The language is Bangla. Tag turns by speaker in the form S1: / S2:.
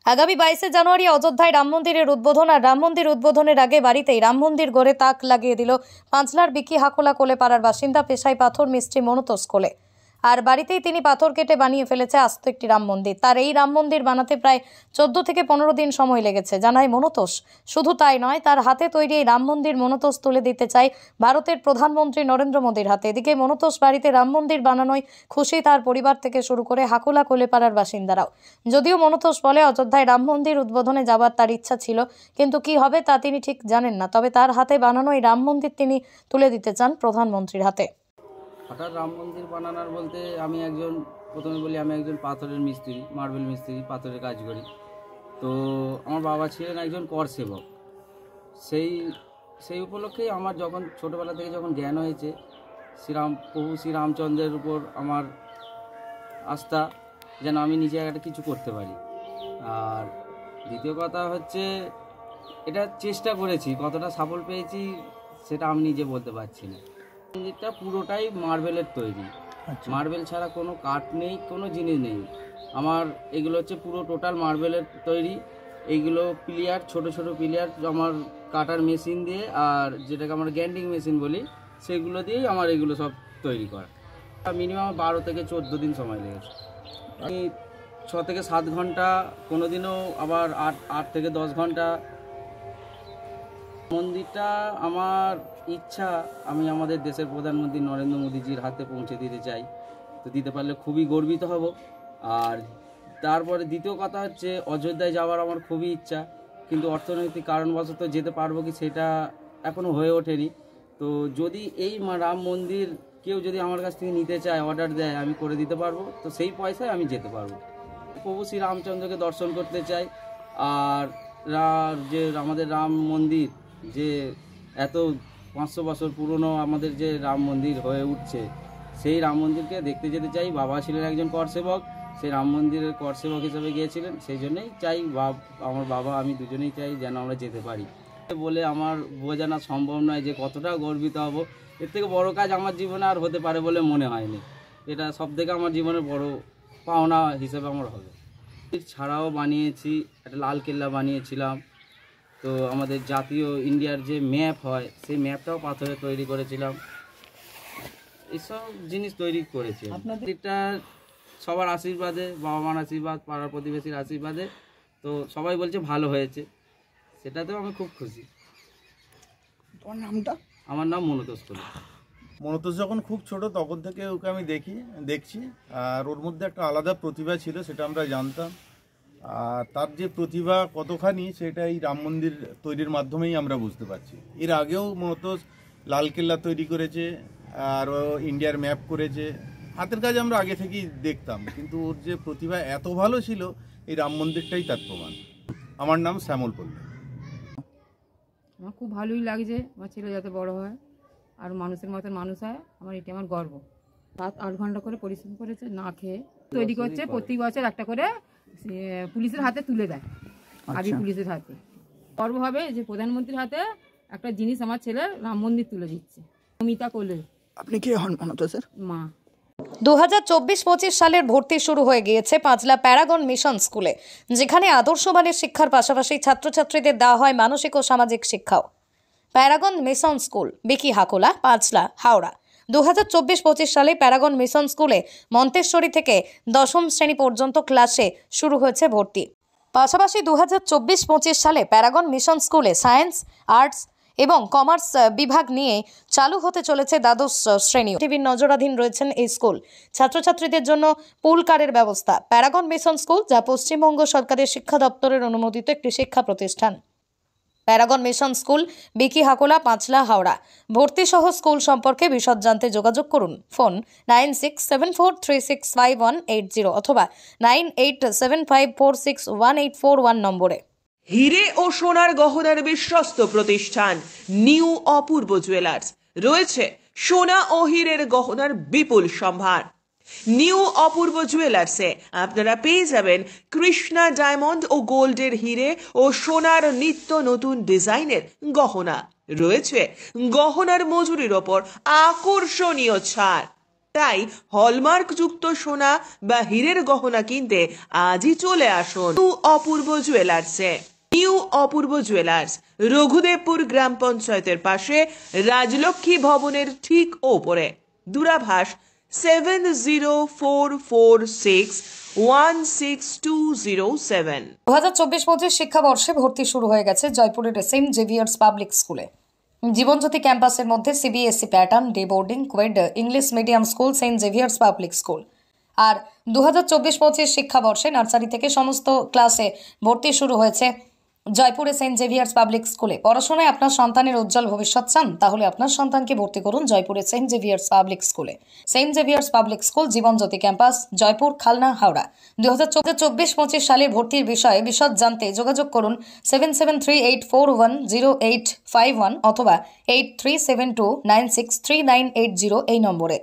S1: আগামী 22শে জানুয়ারি অযোধ্যায় রাম মন্দিরের উদ্বোধন। আর রাম মন্দির উদ্বোধনের আগে বাড়িতেই রাম মন্দির গড়ে তাক লাগিয়ে দিল পাঁচলার বিকি হাকোলা কোলেপাড়ার বাসিন্দা পেশায় পাথর মিস্ত্রি মনতোষ কোলে। আর বাড়িতেই তিনি পাথর কেটে বানিয়ে ফেলেছে আস্ত একটি রাম মন্দির। তার এই রাম মন্দির বানাতে প্রায় 14 থেকে 15 দিন সময় লেগেছে জানায় মনতোষ। শুধু তাই নয়, তার হাতে তৈরি এই রাম মন্দির মনতোষ তুলে দিতে চায় ভারতের প্রধানমন্ত্রী নরেন্দ্র মোদীর হাতে। এদিকে মনতোষ বাড়িতে রাম মন্দির বানানোয় খুশি তার পরিবার থেকে শুরু করে হাকোলা কোলেপাড়ার বাসিন্দারাও। যদিও মনতোষ বলে অযোধ্যায় রাম মন্দির উদ্বোধনে যাবার তার ইচ্ছা ছিল, কিন্তু কি হবে তা তিনি ঠিক জানেন না। তবে তার হাতে বানানো এই রাম মন্দির তিনি তুলে দিতে চান প্রধানমন্ত্রীর হাতে।
S2: হঠাৎ রাম মন্দির বানানোর বলতে প্রথমে বলি আমি একজন পাথরের মিস্ত্রি, মার্বেল মিস্ত্রি, পাথরের কাজ করি। তো আমার বাবা ছিলেন একজন কর সেবক। সেই উপলক্ষেই আমার যখন ছোটোবেলা থেকে যখন জ্ঞান হয়েছে, প্রভু শ্রীরামচন্দ্রের উপর আমার আস্থা, যেন আমি নিজে একটা কিছু করতে পারি। আর দ্বিতীয় কথা হচ্ছে, এটা চেষ্টা করেছি, কতটা সফল পেয়েছি সেটা আমি নিজে বলতে পারছি না। মন্দিরটা পুরোটাই মার্বেলের তৈরি। মার্বেল ছাড়া কোনো কাঠ নেই, কোনো জিনিস নেই। আমার এগুলো হচ্ছে পুরো টোটাল মার্বেলের তৈরি। এইগুলো প্লেয়ার, ছোট ছোট প্লেয়ার আমার কাটার মেশিন দিয়ে, আর যেটাকে আমরা গ্যান্ডিং মেশিন বলি, সেগুলো দিয়েই আমার এগুলো সব তৈরি করা। মিনিমাম 12 থেকে 14 দিন সময় লেগেছে। আমি 6 থেকে 7 ঘন্টা, কোনো দিনও আবার 8 থেকে 10 ঘন্টা। মন্দিরটা আমার ইচ্ছা, আমি আমাদের দেশের প্রধানমন্ত্রী নরেন্দ্র মোদীজির হাতে পৌঁছে দিতে চাই। তো দিতে পারলে খুবই গর্বিত হব। আর তারপরে দ্বিতীয় কথা হচ্ছে, অযোধ্যায় যাওয়ার আমার খুবই ইচ্ছা, কিন্তু অর্থনৈতিক কারণবশত যেতে পারবো কি সেটা এখনও হয়ে ওঠেনি। তো যদি এই রাম মন্দির কেউ যদি আমার কাছ থেকে নিতে চায়, অর্ডার দেয়, আমি করে দিতে পারবো। তো সেই পয়সায় আমি যেতে পারবো। প্রভু শ্রীরামচন্দ্রকে দর্শন করতে চাই। আর যে আমাদের রাম মন্দির, যে এত 500 বছর পুরনো আমাদের যে রাম মন্দির হয়ে উঠছে, সেই রাম মন্দিরকে দেখতে যেতে চাই। বাবা ছিলেন একজন কর সেবক, সেই রাম মন্দিরের কর সেবক হিসেবে গিয়েছিলেন। সেই জন্যই চাই, আমার বাবা আমি দুজনেই চাই যেন আমরা যেতে পারি। বলে আমার বোঝানো সম্ভব নয় যে কতটা গর্বিত হব। এর থেকে বড় কাজ আমার জীবনে আর হতে পারে বলে মনে হয়নি। এটা সব থেকে আমার জীবনের বড় পাওনা হিসেবে আমার হবে। ছাড়াও বানিয়েছি, একটা লাল কেল্লা বানিয়েছিলাম। তো আমাদের জাতীয় ইন্ডিয়ার যে ম্যাপ হয়, সেই ম্যাপটাও পাথরে তৈরি করেছিলাম। এইসব জিনিস তৈরি করেছি। এটা সবার আশীর্বাদে, বাবা মার আশীর্বাদ, পাড়ার প্রতিবেশীর আশীর্বাদে, তো সবাই বলছে ভালো হয়েছে, সেটাতেও আমি খুব খুশি।
S3: তোমার নামটা?
S2: আমার নাম মনতোষ কোলে।
S4: মনতোষ যখন খুব ছোট তখন থেকে ওকে আমি দেখছি, আর ওর মধ্যে একটা আলাদা প্রতিভা ছিল, সেটা আমরা জানতাম। আর তার যে প্রতিভা কতখানি, সেটা এই রাম মন্দির তৈরির মাধ্যমেই আমরা বুঝতে পারছি। এর আগেও মনতোষ লালকেল্লা তৈরি করেছে, আর ও ইন্ডিয়ার ম্যাপ করেছে। হাতের কাজ আমরা আগে থেকেই দেখতাম, কিন্তু ওর যে প্রতিভা এত ভালো ছিল, এই রাম মন্দিরটাই তার প্রমাণ। আমার নাম শ্যামল পল্লী।
S5: আমার খুব ভালোই লাগছে, আমার ছেলে যাতে বড় হয় আর মানুষের মতন মানুষ হয়, এটা আমার গর্ব। 7-8 ঘন্টা করে পরিশ্রম করেছে, না খেয়ে তৈরি করছে। প্রতি বছর একটা করে পুলিশের হাতে তুলে দেয়, আগে পুলিশের হাতে। গর্ব হবে যে প্রধানমন্ত্রীর হাতে একটা জিনিস আমার ছেলে রাম মন্দির তুলে দিচ্ছে। অমিতা কোলে।
S3: আপনি কে হন মনতোষের
S5: মা।
S1: 2024-25 সালের ভর্তি শুরু হয়ে গিয়েছে পাঁচলা প্যারাগন মিশন স্কুলে, যেখানে আদর্শবানের শিক্ষার পাশাপাশি ছাত্রছাত্রীদের দেওয়া হয় মানসিক ও সামাজিক শিক্ষাও। প্যারাগন মিশন স্কুল, বিকি হাকোলা, পাঁচলা, হাওড়া। 2024-25 সালে প্যারাগন মিশন স্কুলে মন্তেশ্বরী থেকে 10ম শ্রেণী পর্যন্ত ক্লাসে শুরু হয়েছে ভর্তি। পাশাপাশি 2024-25 সালে প্যারাগন মিশন স্কুলে সায়েন্স, আর্টস এবং কমার্স বিভাগ নিয়ে চালু হতে চলেছে দ্বাদশ শ্রেণী। টিভির নজরাধীন রয়েছেন এই স্কুল। ছাত্রছাত্রীদের জন্য পুল কারের ব্যবস্থা। প্যারাগন মিশন স্কুল, যা পশ্চিমবঙ্গ সরকারের শিক্ষা দপ্তরের অনুমোদিত একটি শিক্ষা প্রতিষ্ঠান। প্যারাগন মিশন স্কুল, বিকি হাকোলা, পাঁচলা, হাওড়া। ভর্তি সহ স্কুল সম্পর্কে বিশদ জানতে যোগাযোগ করুন। ফোন 9674365180 অথবা 9875461841 নম্বরে।
S6: হিরে ও সোনার গহনার বিশ্বস্ত প্রতিষ্ঠান নিউ অপূর্ব জুয়েলার্স। রয়েছে সোনা ও হীরের গহনার বিপুল সম্ভার। নিউ অপূর্ব জুয়েলার্সে আপনারা পেয়ে যাবেন কৃষ্ণা ডায়মন্ড ও গোল্ডের হিরে ও সোনার নিত্য নতুন ডিজাইনের গহনা। রয়েছে গহনার মজুরির ওপর আকর্ষণীয় ছাড়। তাই হলমার্কযুক্ত সোনা বা হীরের গহনা কিনতে আজই চলে আসুন নিউ অপূর্ব জুয়েলার্সে। নিউ অপূর্ব জুয়েলার্স, রঘুদেবপুর গ্রাম পঞ্চায়েতের পাশে, রাজলক্ষ্মী ভবনের ঠিক ওপরে। দূরাভাষ 7044616207।
S1: 2024-25 শিক্ষাবর্ষে ভর্তি শুরু হয়ে গেছে জয়পুরের সেন্ট জেভিয়ার্স পাবলিক স্কুলে। জীবনজ্যোতি ক্যাম্পাসের মধ্যে CBSE pattern, day boarding, coed, English medium school, Saint Xavier's public school. আর 2024-25 শিক্ষাবর্ষে নার্সারি থেকে সমস্ত ক্লাসে ভর্তি শুরু হয়েছে জয়পুরে সেন্ট জেভিয়ার্স পাবলিক স্কুলে। পড়াশোনায় আপনার সন্তানের উজ্জ্বল ভবিষ্যৎ চান, তাহলে আপনার সন্তানকে ভর্তি করুন জয়পুরে সেন্ট জেভিয়ার্স পাবলিক স্কুলে। Saint Xavier's public school, Jibanjyoti campus, Jaipur, Khalna, Howrah. 2024-25 সালে ভর্তির বিষয়ে বিশদ জানতে যোগাযোগ করুন 7738410851 অথবা 8372963980 এই নম্বরে।